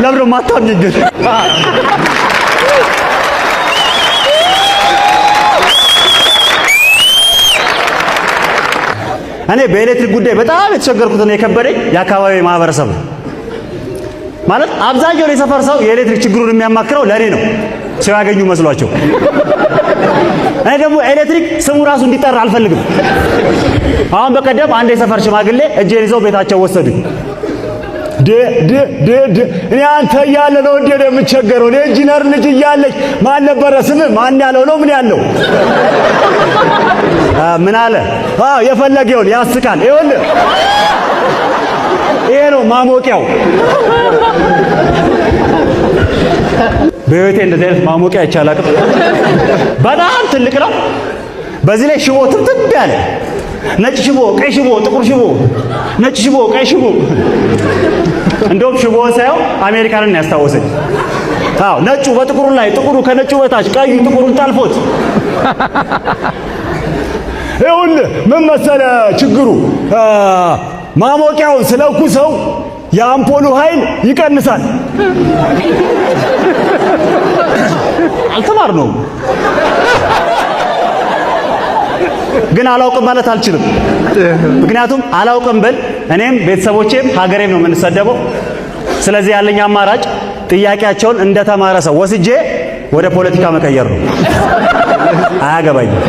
ለምን ማታምኝ ግን እኔ በኤሌክትሪክ ጉዳይ በጣም የተቸገርኩት ነው የከበደኝ የአካባቢ ማህበረሰብ ነው ማለት አብዛኛው የሰፈር ሰው የኤሌክትሪክ ችግሩን የሚያማክረው ለኔ ነው ሰው ያገኙ መስሏቸው እኔ ደግሞ ኤሌክትሪክ ስሙ ራሱ እንዲጠራ አልፈልግም አሁን በቀደም አንድ የሰፈር ሽማግሌ እጄን ይዘው ቤታቸው ወሰዱኝ እኔ አንተ እያለ ነው እንዴ የምቸገረው እኔ ኢንጂነር ልጅ እያለች ማን ነበረ ስምህ ማን ያለው ነው ምን ያለው ምን አለ የፈለገውን ያስቃል ይኸውልህ ይሄ ነው ማሞቂያው በህይወቴ እንደዚህ አይነት ማሞቂያ አይቻላቅም በጣም ትልቅ ነው በዚህ ላይ ሽቦ ትብትብ ያለ ነጭ ሽቦ ቀይ ሽቦ ጥቁር ሽቦ ነጭ ሽቦ ቀይ ሽቦ እንደውም ሽቦ ሳይሆን አሜሪካንን ያስታወሰኝ ነጩ በጥቁሩ ላይ ጥቁሩ ከነጩ በታች ቀዩ ጥቁሩን ጣልፎት ይኸውልህ ምን መሰለህ ችግሩ ማሞቂያውን ስለኩሰው የአምፖሉ ኃይል ይቀንሳል አልተማርነውም ግን አላውቅም ማለት አልችልም ምክንያቱም አላውቅም ብል እኔም ቤተሰቦቼም ሀገሬም ነው የምንሰደበው ስለዚህ ያለኝ አማራጭ ጥያቄያቸውን እንደተማረ ሰው ወስጄ ወደ ፖለቲካ መቀየር ነው አያገባኝም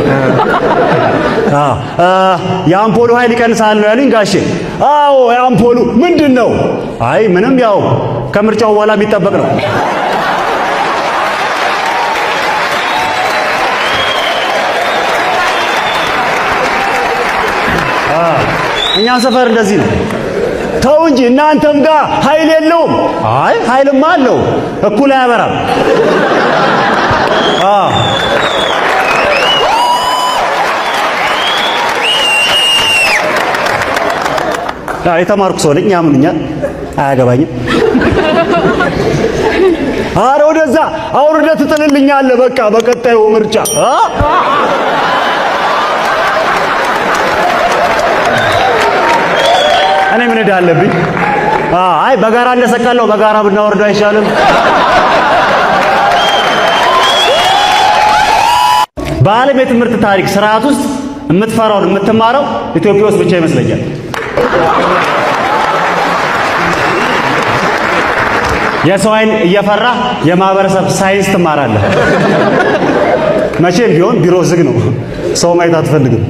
የአምፖሉ ኃይል ይቀንሳል ነው ያሉኝ ጋሼ አዎ የአምፖሉ ምንድነው አይ ምንም ያው ከምርጫው በኋላ የሚጠበቅ ነው እኛ ሰፈር እንደዚህ ነው ተው እንጂ እናንተም ጋር ኃይል የለውም አይ ኃይልማ አለው እኩል አያበራም የተማርኩ ሰው ነኝ ያምኑኛል አያገባኝም ኧረ ወደዛ አውርደህ ትጥልልኛለህ በቃ በቀጣዩ ምርጫ እኔ ምን እዳለብኝ አይ በጋራ እንደሰቀለው በጋራ ብናወርደው አይሻልም በዓለም የትምህርት ታሪክ ስርዓት ውስጥ የምትፈራውን የምትማረው ኢትዮጵያ ውስጥ ብቻ ይመስለኛል የሰው አይን እየፈራ የማህበረሰብ ሳይንስ ትማራለህ መቼም ቢሆን ቢሮ ዝግ ነው ሰው ማየት አትፈልግም